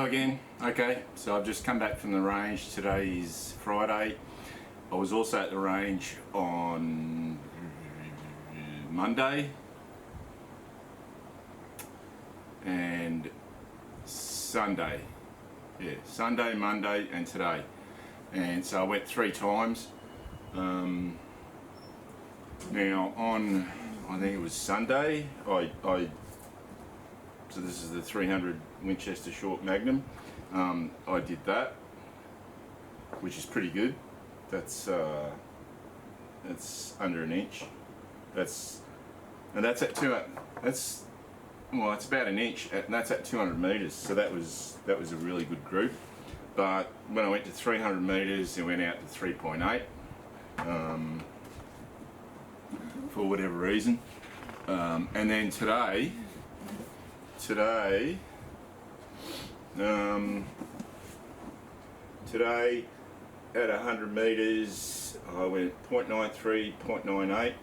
Hello again. Okay, so I've just come back from the range. Today is Friday. I was also at the range on Monday and Sunday. Yeah, Sunday, Monday and today. And so I went 3 times. Now on, I think it was Sunday, so this is the 300 Winchester Short Magnum. I did that, which is pretty good. That's under an inch. That's at 200. It's about an inch, and that's at 200 meters. So that was a really good group. But when I went to 300 meters, it went out to 3.8 for whatever reason. And then today at 100 meters I went 0.93, 0.98,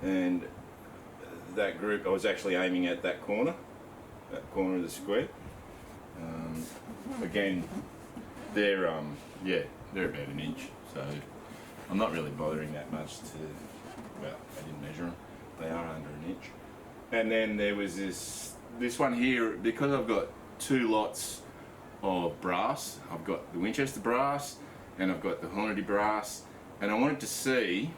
and that group I was actually aiming at that corner of the square. Again, they're about an inch, so I'm not really bothering that much well, I didn't measure them, they are under an inch. And then there was this one here, because I've got 2 lots of brass. I've got the Winchester brass and I've got the Hornady brass, and I wanted to see,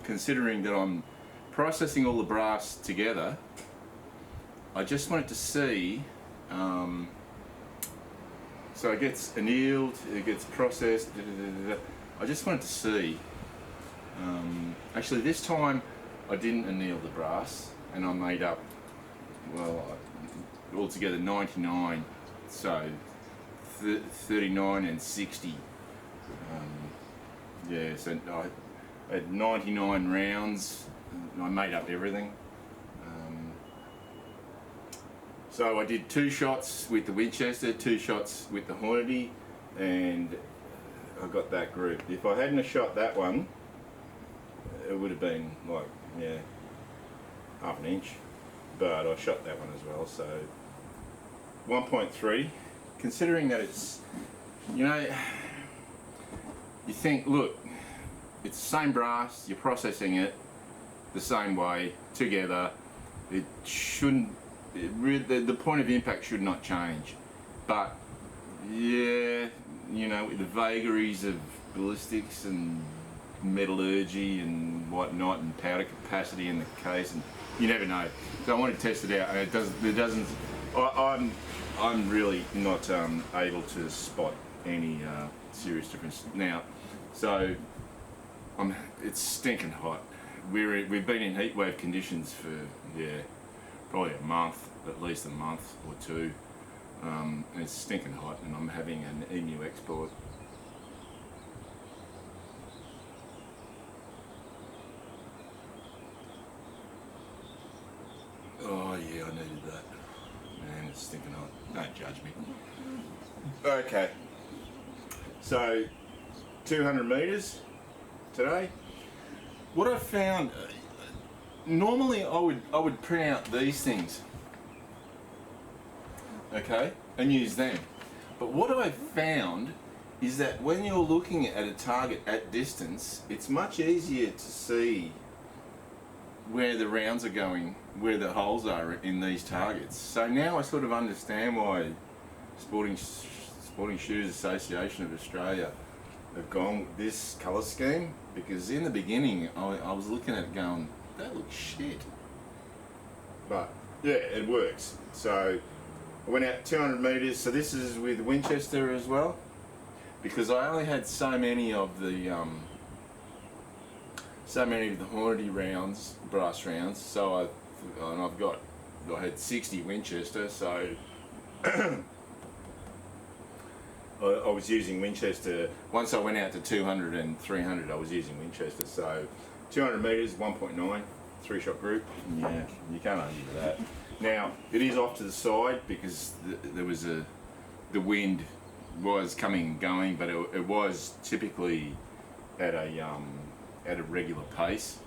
considering that I'm processing all the brass together, I just wanted to see, so it gets annealed, it gets processed, I just wanted to see, actually this time I didn't anneal the brass and I made up, well, altogether 99, so 39 and 60. Yeah, so I had 99 rounds. I made up everything. So I did 2 shots with the Winchester, 2 shots with the Hornady, and I got that group. If I hadn't have shot that one, it would have been like, yeah, half an inch. But I shot that one as well, so 1.3. Considering that it's, you think, look, it's the same brass, you're processing it the same way, together, it shouldn't, the point of impact should not change. But, yeah, with the vagaries of ballistics and metallurgy and whatnot and powder capacity in the case, and you never know. So I want to test it out, and it doesn't, I'm really not able to spot any serious difference now. So it's stinking hot. We've been in heat wave conditions for probably a month, at least a month or 2. And it's stinking hot, and I'm having an emu export. Oh yeah, I needed that. Man, it's stinking hot. Don't judge me. Okay. So 200 meters today. What I found, normally I would print out these things, okay, and use them. But what I found is that when you're looking at a target at distance, it's much easier to see where the rounds are going, where the holes are in these targets. So now I sort of understand why Sporting Shooters Association of Australia have gone with this colour scheme, because in the beginning I was looking at it going, that looks shit. But yeah, it works. So I went out 200 meters, so this is with Winchester as well, because I only had so many of the Hornady rounds, brass rounds, so I had 60 Winchester, so I was using Winchester. Once I went out to 200 and 300, I was using Winchester. So 200 meters, 1.9, 3-shot group. Yeah, you can't argue with that. Now it is off to the side because there was the wind was coming and going, but it was typically at a regular pace.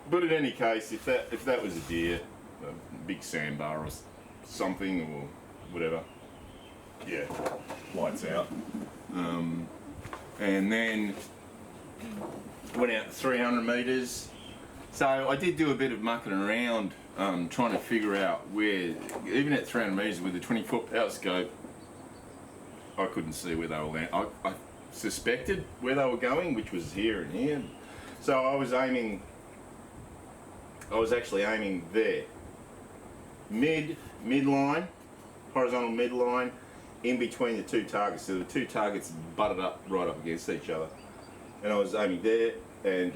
But in any case, if that was a deer, a big sandbar or something or whatever, yeah, lights out. And then went out 300 metres. So I did do a bit of mucking around, trying to figure out where, even at 300 metres with the 20-foot power scope, I couldn't see where they were landing. I suspected where they were going, which was here and here. So I was actually aiming there. Midline, horizontal midline, in between the two targets. So the two targets butted up right up against each other. And I was aiming there, and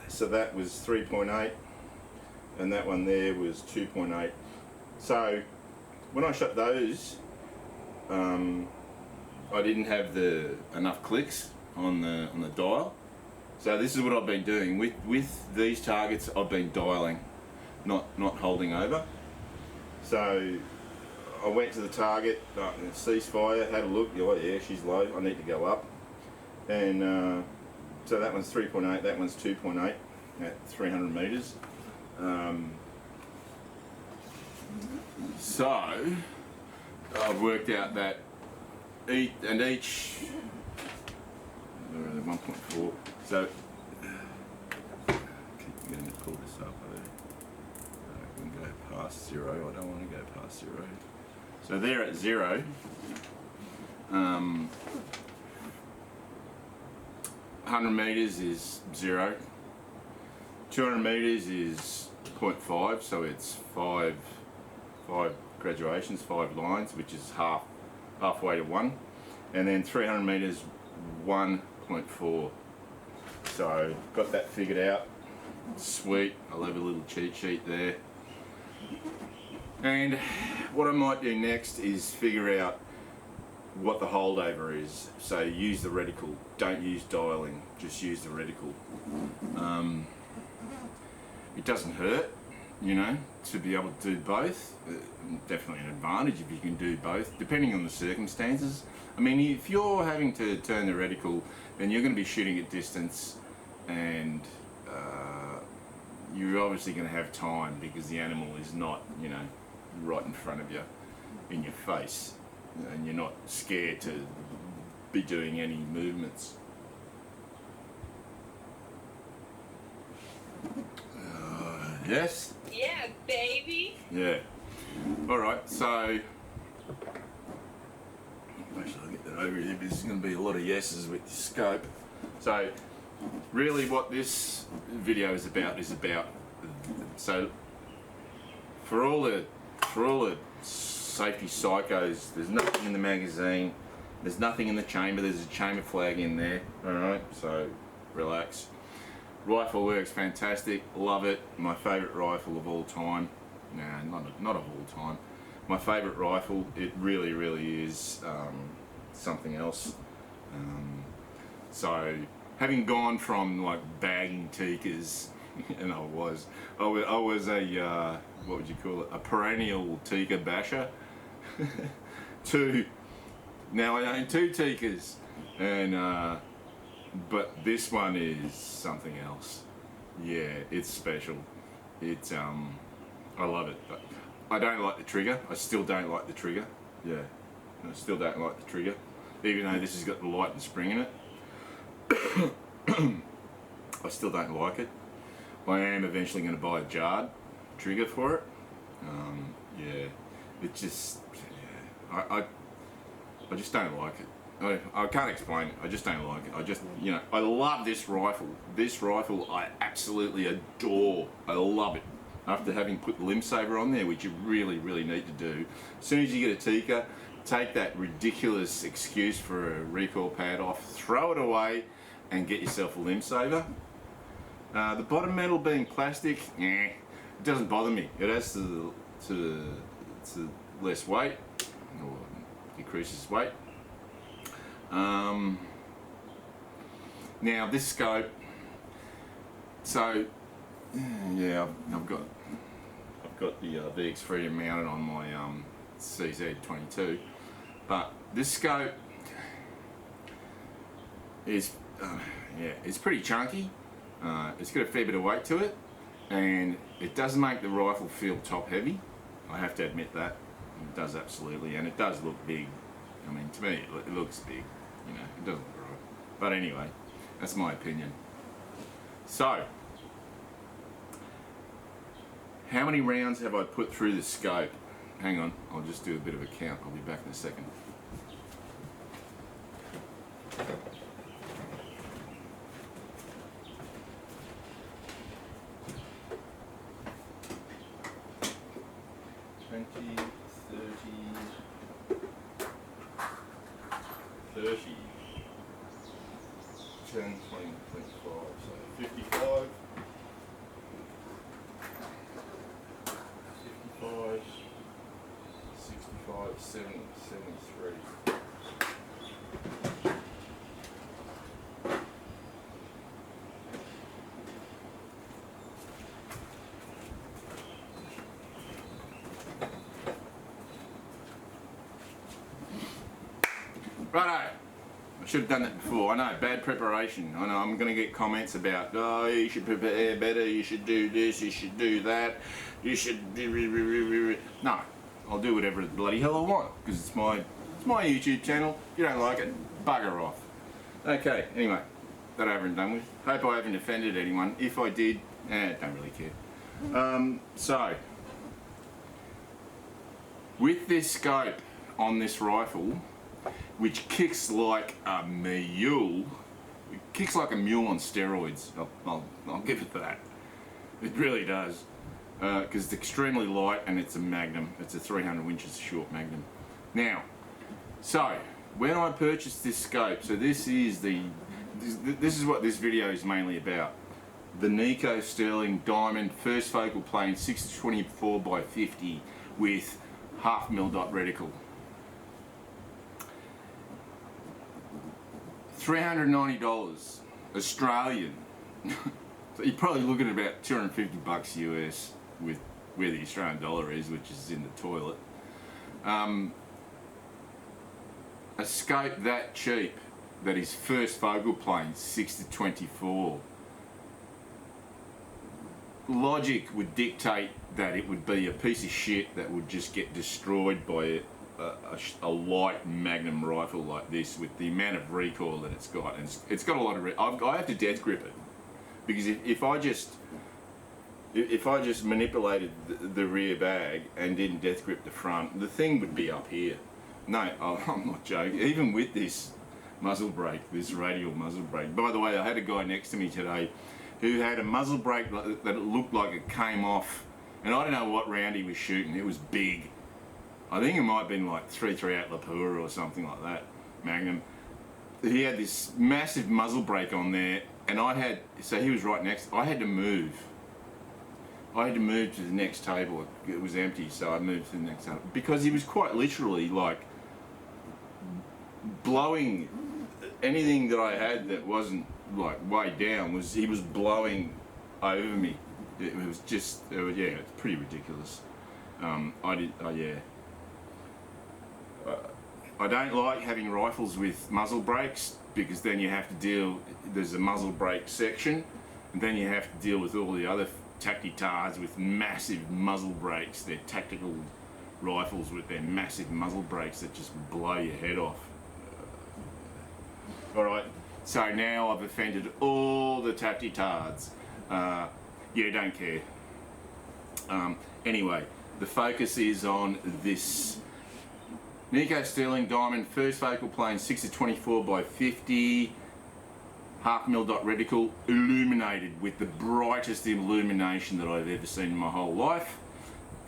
so that was 3.8, and that one there was 2.8. So when I shot those, I didn't have enough clicks on the dial. So this is what I've been doing with these targets. I've been dialing, not holding over. So I went to the target, ceasefire, had a look. Oh yeah, she's low. I need to go up, and so that one's 3.8. That one's 2.8 at 300 metres. So I've worked out that each 1.4. So keep getting to pull this up. I can go past 0. I don't want to go past 0. So they're at 0. 100 metres is 0. 200 metres is 0.5. So it's five graduations, 5 lines, which is halfway to 1. And then 300 metres, 1.4. So got that figured out. Sweet. I'll have a little cheat sheet there. And what I might do next is figure out what the holdover is. So use the reticle. Don't use dialing. Just use the reticle. It doesn't hurt, you know, to be able to do both. Definitely an advantage if you can do both, depending on the circumstances. I mean, if you're having to turn the reticle, then you're going to be shooting at distance, and you're obviously going to have time because the animal is not, you know, right in front of you, in your face, and you're not scared to be doing any movements. Yes? Yeah, baby. Yeah. Alright, so actually I'll get that over here, but this is going to be a lot of yeses with the scope. So really what this video is about so for all the safety psychos, there's nothing in the magazine, there's nothing in the chamber, there's a chamber flag in there, alright, so relax. Rifle works fantastic, love it, my favourite rifle of all time. Nah, not of all time. My favourite rifle, it really, really is something else. So, having gone from like bagging Tikas, and I was a, what would you call it, a perennial Tika basher, to now I own 2 Tikas, and but this one is something else. Yeah, it's special. It's I love it. But I don't like the trigger. I still don't like the trigger. Yeah, I still don't like the trigger, even though this has got the light and spring in it. I still don't like it. I am eventually going to buy a jarred trigger for it. Yeah, it just, yeah, I just don't like it. I can't explain it. I just don't like it. I just, you know, I love this rifle. This rifle I absolutely adore. I love it. After having put the limb saver on there, which you really, really need to do. As soon as you get a Tika, take that ridiculous excuse for a recoil pad off, throw it away, and get yourself a limb saver. The bottom metal being plastic, it doesn't bother me. It adds to less weight, or decreases weight. Now this scope, so yeah, I've got the VX Freedom mounted on my CZ22, but this scope is yeah, it's pretty chunky. It's got a fair bit of weight to it, and it does make the rifle feel top heavy. I have to admit that it does, absolutely, and it does look big. I mean, to me, it looks big. You know, it doesn't look right. But anyway, that's my opinion. So, how many rounds have I put through the scope? Hang on, I'll just do a bit of a count. I'll be back in a second. So 55, 65, 70, 73. Righto. I should have done that before. I know, bad preparation. I know I'm going to get comments about, oh, you should prepare better, you should do this, you should do that, you should... No, I'll do whatever the bloody hell I want, because it's my YouTube channel. If you don't like it, bugger off. Okay, anyway, that over and done with. Hope I haven't offended anyone. If I did, don't really care. So, with this scope on this rifle, which kicks like a mule. It kicks like a mule on steroids. I'll give it that. It really does. Because it's extremely light and it's a Magnum. It's a 300 inches short Magnum. Now, so when I purchased this scope, so this is what this video is mainly about. The Nikko Stirling Diamond first focal plane 624 by 50 with 0.5 mm dot reticle. $390 Australian. So you're probably looking at about 250 bucks US with where the Australian dollar is, which is in the toilet. A scope that cheap, that is first focal plane 6-24. Logic would dictate that it would be a piece of shit that would just get destroyed by a light Magnum rifle like this, with the amount of recoil that it's got. And it's got a lot of I have to death grip it, because if I just manipulated the rear bag and didn't death grip the front, the thing would be up here. No, I'm not joking. Even with this muzzle brake, this radial muzzle brake. By the way, I had a guy next to me today who had a muzzle brake that it looked like it came off, and I don't know what round he was shooting. It was big. I think it might have been like 338 Lapua or something like that, Magnum. He had this massive muzzle brake on there, and so he was right next. I had to move to the next table. It was empty, so I moved to the next table, because he was quite literally like blowing anything that I had that wasn't like way down. He was blowing over me. It was just, yeah, it's pretty ridiculous. I don't like having rifles with muzzle brakes, because then you have to there's a muzzle brake section, and then you have to deal with all the other tactitards with massive muzzle brakes. They're tactical rifles with their massive muzzle brakes that just blow your head off. Alright, so now I've offended all the tactitards. Yeah, don't care. Anyway, the focus is on this Nikko Stirling Diamond first focal plane 6-24 by 50, 0.5 mm dot reticle, illuminated with the brightest illumination that I've ever seen in my whole life.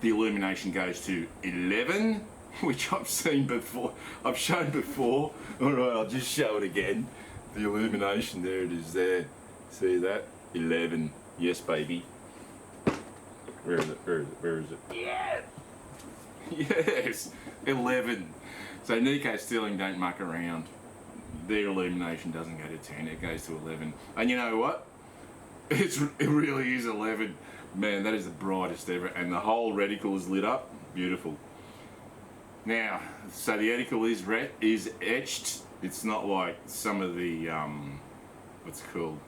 The illumination goes to 11, which I've seen before. I've shown before. Alright, I'll just show it again. The illumination, there it is there. See that? 11. Yes, baby. Where is it? Where is it? Where is it? Yeah! Yes! 11. So Nikko Stirling don't muck around. Their illumination doesn't go to 10, it goes to 11. And you know what? It really is 11. Man, that is the brightest ever. And the whole reticle is lit up. Beautiful. Now, so the reticle is etched. It's not like some of the, what's it called?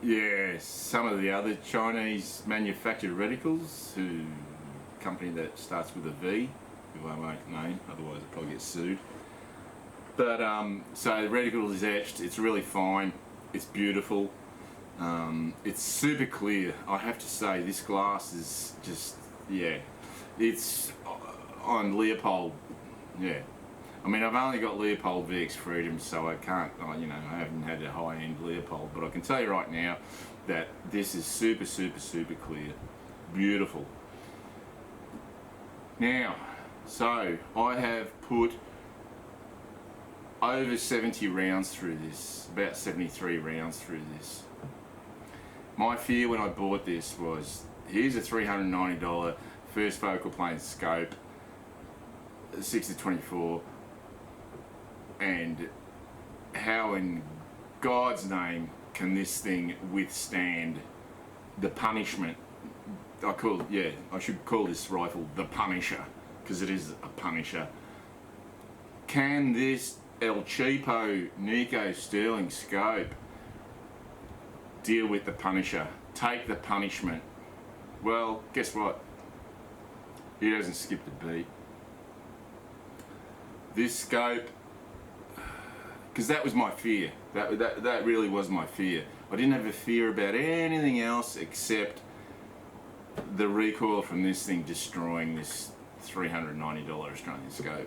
Yeah, some of the other Chinese manufactured reticles, company that starts with a V. who I won't name, otherwise I'll probably get sued. But so the reticle is etched. It's really fine. It's beautiful. It's super clear. I have to say, this glass is just, yeah. It's on Leopold, yeah. I mean, I've only got Leopold VX Freedom, so I can't, you know, I haven't had a high-end Leopold, but I can tell you right now that this is super, super, super clear. Beautiful. Now, so I have put over 70 rounds through this, about 73 rounds through this. My fear when I bought this was, here's a $390 first focal plane scope, 6-24, and how in God's name can this thing withstand the punishment? I should call this rifle the Punisher, because it is a Punisher. Can this El Cheapo Nikko Stirling scope deal with the Punisher, take the punishment? Well, guess what? He doesn't skip the beat. This scope, because that was my fear. That really was my fear. I didn't have a fear about anything else except the recoil from this thing destroying this $390 Australian scope.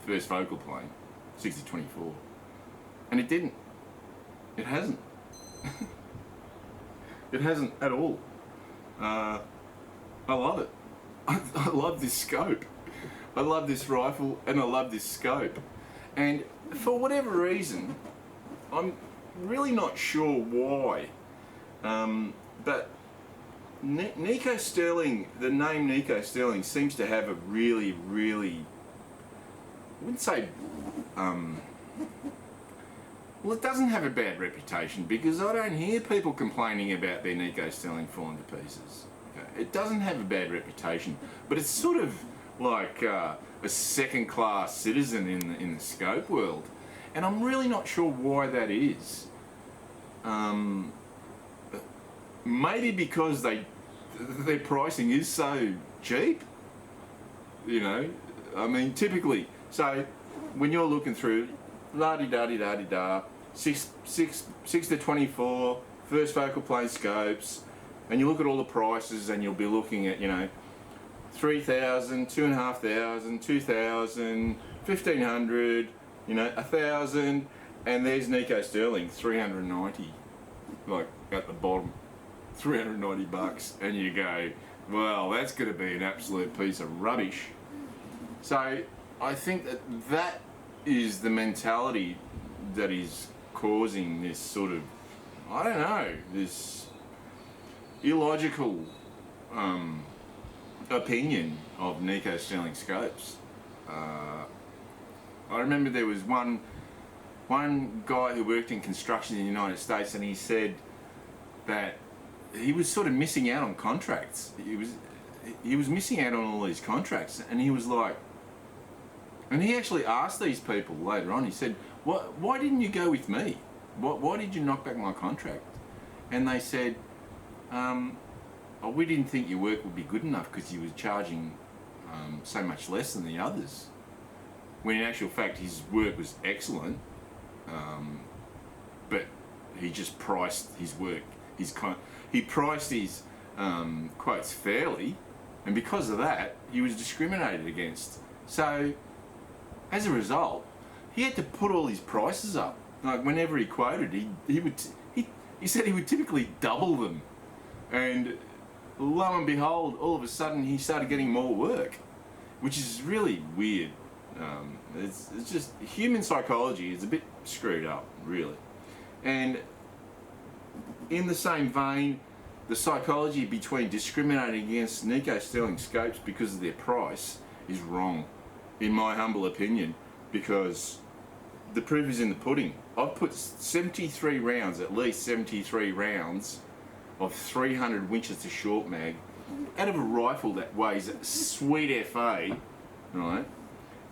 First focal plane, 60-24. And it didn't. It hasn't. It hasn't at all. I love it. I love this scope. I love this rifle and I love this scope. And for whatever reason, I'm really not sure why, but Nikko Stirling, the name Nikko Stirling seems to have a really, really, I wouldn't say, well, it doesn't have a bad reputation, because I don't hear people complaining about their Nikko Stirling falling to pieces. Okay? It doesn't have a bad reputation, but it's sort of like a second-class citizen in the scope world, and I'm really not sure why that is. Maybe because their pricing is so cheap. You know, I mean, typically, so when you're looking through la-di-da-di-da-di-da, 6-24 first focal plane scopes, and you look at all the prices, and you'll be looking at, you know, 3,000, 2,500, 2,000, 1,500, you know, 1,000, and there's Nikko Stirling, 390, like at the bottom, 390 bucks, and you go, well, that's going to be an absolute piece of rubbish. So I think that is the mentality that is causing this sort of, I don't know, this illogical opinion of Nikko Stirling scopes. I remember there was one guy who worked in construction in the United States, and he said that he was sort of missing out on contracts. He was missing out on all these contracts, and he was like, and he actually asked these people later on, he said, why didn't you go with me? Why did you knock back my contract? And they said, we didn't think your work would be good enough because you were charging so much less than the others. When in actual fact his work was excellent, but he just priced his work. He priced his quotes fairly, and because of that, he was discriminated against. So, as a result, he had to put all his prices up. Like whenever he quoted, he said he would typically double them, and lo and behold, all of a sudden he started getting more work, which is really weird. It's just human psychology is a bit screwed up, really. And in the same vein, the psychology between discriminating against Nikko Stirling scopes because of their price is wrong, in my humble opinion, because the proof is in the pudding. I've put 73 rounds, at least 73 rounds of 300 Winchester short mag out of a rifle that weighs sweet FA, right?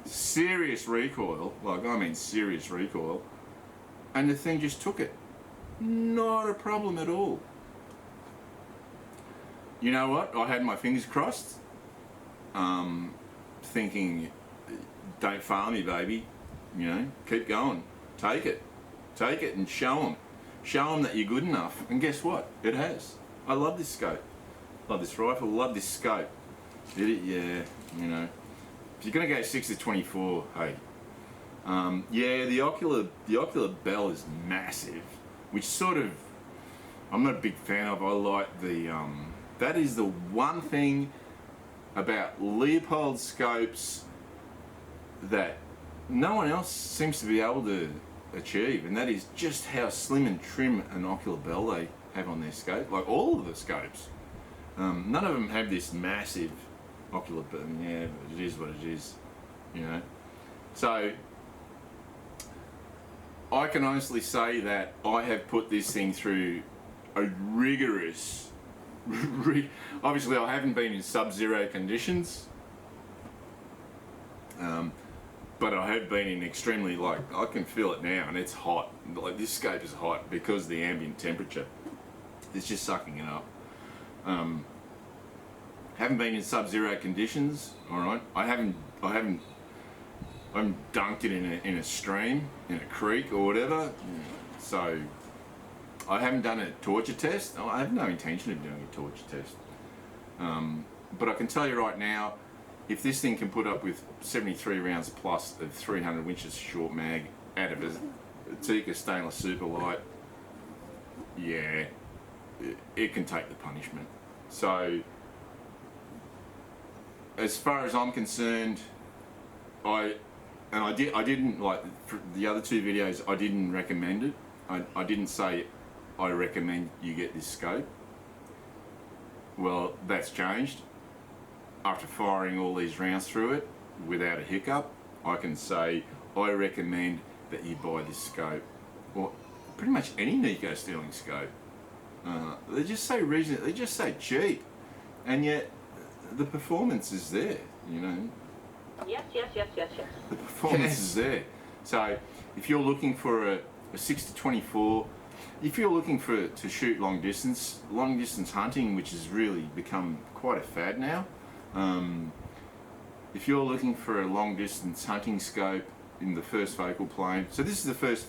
Serious recoil, like I mean serious recoil, and the thing just took it. Not a problem at all. You know what? I had my fingers crossed. thinking, don't fail me, baby. You know, keep going. Take it and show them that you're good enough. And guess what? It has. I love this scope. Love this rifle. Love this scope. Yeah, you know. If you're gonna go 6-24, hey. Yeah, the ocular bell is massive, which sort of I'm not a big fan of. I like the that is the one thing about Leupold scopes that no one else seems to be able to achieve, and that is just how slim and trim an ocular bell they have on their scope. Like all of the scopes, none of them have this massive ocular bell. Yeah, it is what it is, you know. So I can honestly say that I have put this thing through a rigorous obviously I haven't been in sub-zero conditions, but I have been in extremely, like, I can feel it now and it's hot. Like, this scope is hot because of the ambient temperature. It's just sucking it up. Haven't been in sub-zero conditions, alright? I haven't dunked it in a stream, in a creek or whatever, so I haven't done a torture test. I have no intention of doing a torture test. But I can tell you right now, if this thing can put up with 73 rounds plus of 300 Winchester short mag out of a Tikka stainless super light, yeah, it can take the punishment. So, as far as I'm concerned, I didn't, like for the other two videos, I didn't recommend it. I didn't say I recommend you get this scope. Well, that's changed. After firing all these rounds through it without a hiccup, I can say I recommend that you buy this scope, or pretty much any Nikko Stirling scope. They're just so reasonable, they're just so cheap, and yet the performance is there, you know. Yes. The performance is there. So if you're looking for a 6-24, if you're looking to shoot long distance hunting, which has really become quite a fad now, if you're looking for a long distance hunting scope in the first focal plane, so this is the first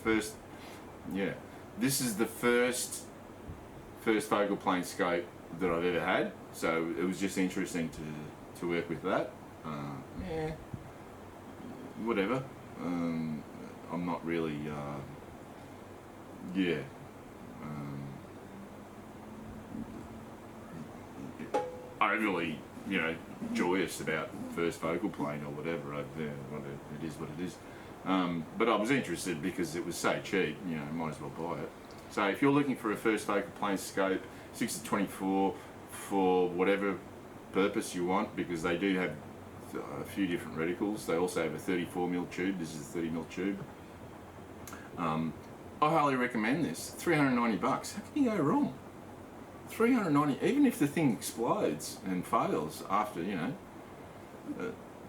focal plane scope that I've ever had, so it was just interesting to work with that. Yeah, whatever. I'm not really, overly, you know, joyous about first focal plane or whatever. It is what it is. But I was interested because it was so cheap, you know, might as well buy it. So if you're looking for a first focal plane scope, 6-24, for whatever purpose you want, because they do have a few different reticles. They also have a 34mm tube. This is a 30mm tube. I highly recommend this. $390. How can you go wrong? $390, even if the thing explodes and fails after, you know,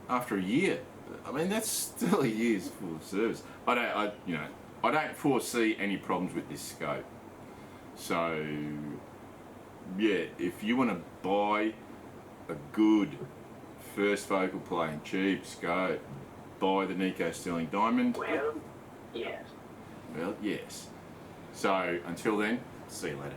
after a year. I mean, that's still a year's full of service. I don't foresee any problems with this scope. So, yeah, if you want to buy a good first focal plane cheap scope, buy the Nikko Stirling Diamond. Well, yes. Well, yes. So, until then, see you later.